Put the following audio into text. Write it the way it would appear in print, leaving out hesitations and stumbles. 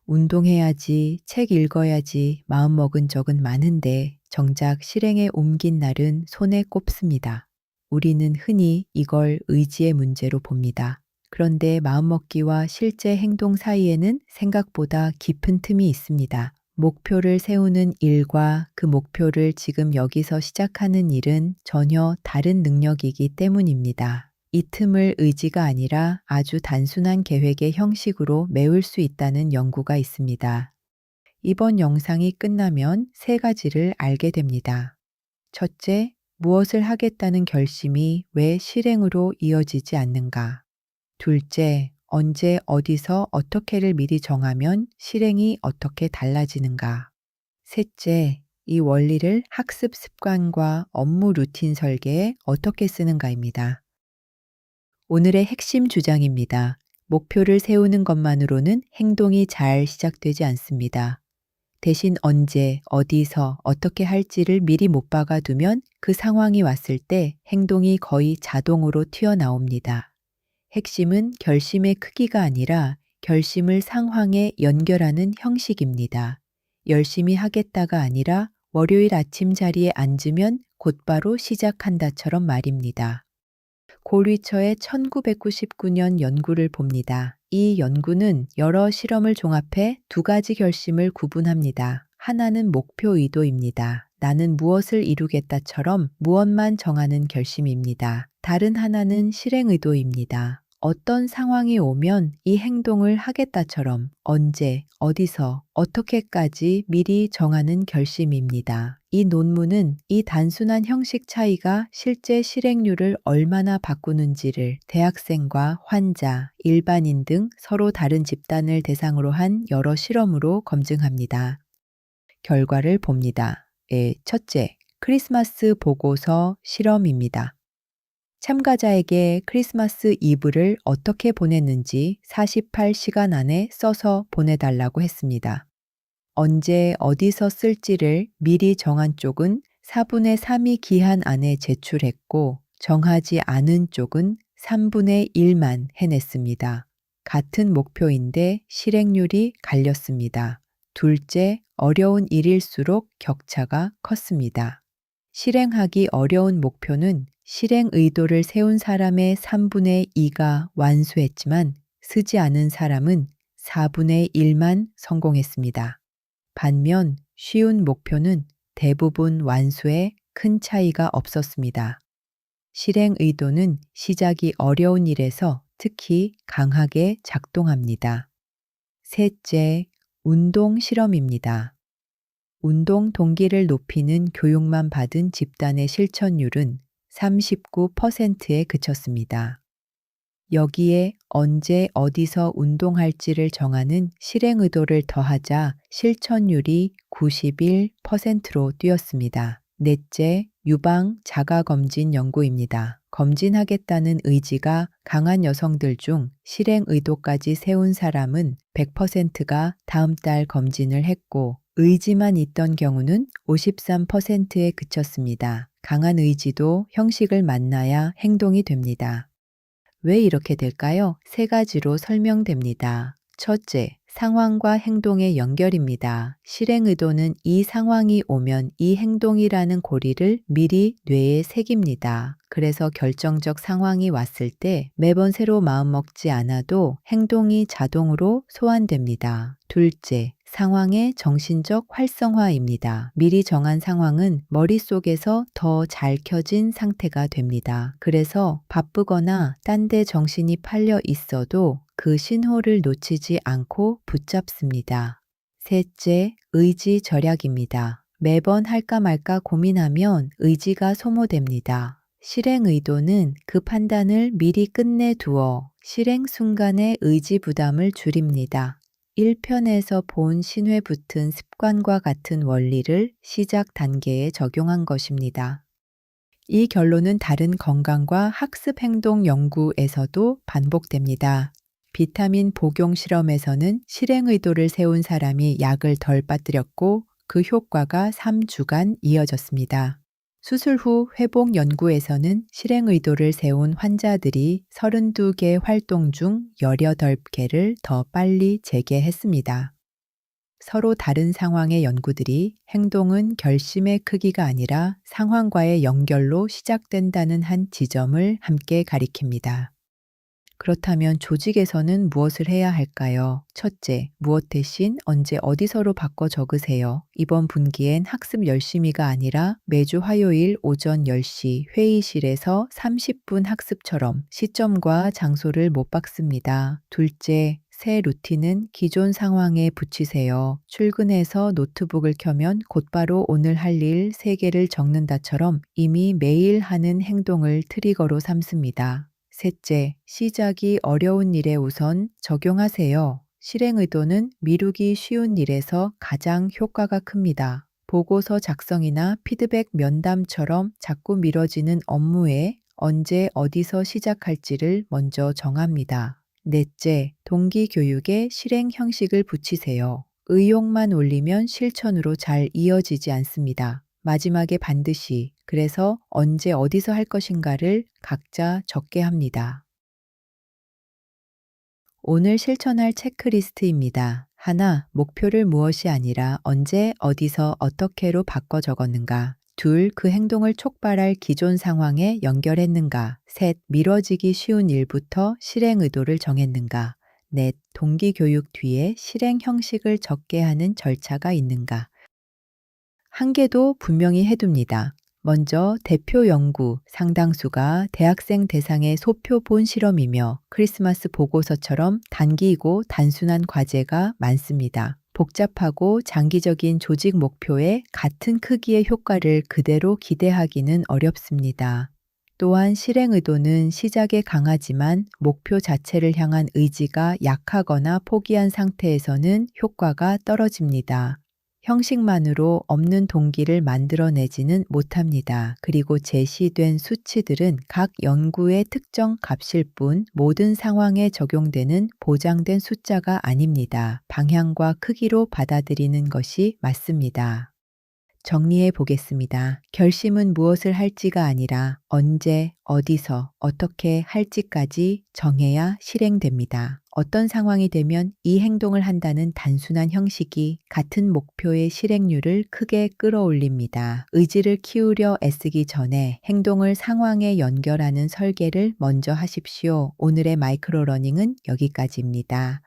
운동해야지, 책 읽어야지 마음먹은 적은 많은데 정작 실행에 옮긴 날은 손에 꼽습니다. 우리는 흔히 이걸 의지의 문제로 봅니다. 그런데 마음먹기와 실제 행동 사이에는 생각보다 깊은 틈이 있습니다. 목표를 세우는 일과 그 목표를 지금 여기서 시작하는 일은 전혀 다른 능력이기 때문입니다. 이 틈을 의지가 아니라 아주 단순한 계획의 형식으로 메울 수 있다는 연구가 있습니다. 이번 영상이 끝나면 세 가지를 알게 됩니다. 첫째, 무엇을 하겠다는 결심이 왜 실행으로 이어지지 않는가? 둘째, 언제 어디서 어떻게를 미리 정하면 실행이 어떻게 달라지는가? 셋째, 이 원리를 학습 습관과 업무 루틴 설계에 어떻게 쓰는가입니다. 오늘의 핵심 주장입니다. 목표를 세우는 것만으로는 행동이 잘 시작되지 않습니다. 대신 언제, 어디서, 어떻게 할지를 미리 못 박아두면 그 상황이 왔을 때 행동이 거의 자동으로 튀어나옵니다. 핵심은 결심의 크기가 아니라 결심을 상황에 연결하는 형식입니다. 열심히 하겠다가 아니라 월요일 아침 자리에 앉으면 곧바로 시작한다처럼 말입니다. 골리처의 1999년 연구를 봅니다. 이 연구는 여러 실험을 종합해 두 가지 결심을 구분합니다. 하나는 목표 의도입니다. 나는 무엇을 이루겠다처럼 무엇만 정하는 결심입니다. 다른 하나는 실행 의도입니다. 어떤 상황이 오면 이 행동을 하겠다처럼 언제, 어디서, 어떻게까지 미리 정하는 결심입니다. 이 논문은 이 단순한 형식 차이가 실제 실행률을 얼마나 바꾸는지를 대학생과 환자, 일반인 등 서로 다른 집단을 대상으로 한 여러 실험으로 검증합니다. 결과를 봅니다. 첫째, 크리스마스 보고서 실험입니다. 참가자에게 크리스마스 이브를 어떻게 보냈는지 48시간 안에 써서 보내달라고 했습니다. 언제 어디서 쓸지를 미리 정한 쪽은 4분의 3이 기한 안에 제출했고 정하지 않은 쪽은 3분의 1만 해냈습니다. 같은 목표인데 실행률이 갈렸습니다. 둘째, 어려운 일일수록 격차가 컸습니다. 실행하기 어려운 목표는 실행 의도를 세운 사람의 3분의 2가 완수했지만 쓰지 않은 사람은 4분의 1만 성공했습니다. 반면 쉬운 목표는 대부분 완수에 큰 차이가 없었습니다. 실행 의도는 시작이 어려운 일에서 특히 강하게 작동합니다. 셋째, 운동 실험입니다. 운동 동기를 높이는 교육만 받은 집단의 실천율은 39%에 그쳤습니다. 여기에 언제 어디서 운동할지를 정하는 실행 의도를 더하자 실천율이 91%로 뛰었습니다. 넷째, 유방 자가검진 연구입니다. 검진하겠다는 의지가 강한 여성들 중 실행 의도까지 세운 사람은 100%가 다음 달 검진을 했고 의지만 있던 경우는 53%에 그쳤습니다. 강한 의지도 형식을 만나야 행동이 됩니다. 왜 이렇게 될까요? 세 가지로 설명됩니다. 첫째, 상황과 행동의 연결입니다. 실행 의도는 이 상황이 오면 이 행동이라는 고리를 미리 뇌에 새깁니다. 그래서 결정적 상황이 왔을 때 매번 새로 마음먹지 않아도 행동이 자동으로 소환됩니다. 둘째, 상황의 정신적 활성화입니다. 미리 정한 상황은 머릿속에서 더 잘 켜진 상태가 됩니다. 그래서 바쁘거나 딴 데 정신이 팔려 있어도 그 신호를 놓치지 않고 붙잡습니다. 셋째, 의지 절약입니다. 매번 할까 말까 고민하면 의지가 소모됩니다. 실행 의도는 그 판단을 미리 끝내두어 실행 순간의 의지 부담을 줄입니다. 1편에서 본 신뢰 붙은 습관과 같은 원리를 시작 단계에 적용한 것입니다. 이 결론은 다른 건강과 학습 행동 연구에서도 반복됩니다. 비타민 복용 실험에서는 실행 의도를 세운 사람이 약을 덜 빠뜨렸고 그 효과가 3주간 이어졌습니다. 수술 후 회복 연구에서는 실행 의도를 세운 환자들이 32개 활동 중 18개를 더 빨리 재개했습니다. 서로 다른 상황의 연구들이 행동은 결심의 크기가 아니라 상황과의 연결로 시작된다는 한 지점을 함께 가리킵니다. 그렇다면 조직에서는 무엇을 해야 할까요? 첫째, 무엇 대신 언제 어디서로 바꿔 적으세요. 이번 분기엔 학습 열심히가 아니라 매주 화요일 오전 10시 회의실에서 30분 학습처럼 시점과 장소를 못 박습니다. 둘째, 새 루틴은 기존 상황에 붙이세요. 출근해서 노트북을 켜면 곧바로 오늘 할 일 3개를 적는다처럼 이미 매일 하는 행동을 트리거로 삼습니다. 셋째, 시작이 어려운 일에 우선 적용하세요. 실행 의도는 미루기 쉬운 일에서 가장 효과가 큽니다. 보고서 작성이나 피드백 면담처럼 자꾸 미뤄지는 업무에 언제 어디서 시작할지를 먼저 정합니다. 넷째, 동기교육에 실행 형식을 붙이세요. 의욕만 올리면 실천으로 잘 이어지지 않습니다. 마지막에 반드시, 그래서 언제 어디서 할 것인가를 각자 적게 합니다. 오늘 실천할 체크리스트입니다. 하나, 목표를 무엇이 아니라 언제, 어디서, 어떻게로 바꿔 적었는가. 둘, 그 행동을 촉발할 기존 상황에 연결했는가. 셋, 미뤄지기 쉬운 일부터 실행 의도를 정했는가. 넷, 동기교육 뒤에 실행 형식을 적게 하는 절차가 있는가. 한계도 분명히 해둡니다. 먼저 대표 연구, 상당수가 대학생 대상의 소표 본 실험이며 크리스마스 보고서처럼 단기이고 단순한 과제가 많습니다. 복잡하고 장기적인 조직 목표에 같은 크기의 효과를 그대로 기대하기는 어렵습니다. 또한 실행 의도는 시작에 강하지만 목표 자체를 향한 의지가 약하거나 포기한 상태에서는 효과가 떨어집니다. 형식만으로 없는 동기를 만들어내지는 못합니다. 그리고 제시된 수치들은 각 연구의 특정 값일 뿐 모든 상황에 적용되는 보장된 숫자가 아닙니다. 방향과 크기로 받아들이는 것이 맞습니다. 정리해 보겠습니다. 결심은 무엇을 할지가 아니라 언제, 어디서, 어떻게 할지까지 정해야 실행됩니다. 어떤 상황이 되면 이 행동을 한다는 단순한 형식이 같은 목표의 실행률을 크게 끌어올립니다. 의지를 키우려 애쓰기 전에 행동을 상황에 연결하는 설계를 먼저 하십시오. 오늘의 마이크로 러닝은 여기까지입니다.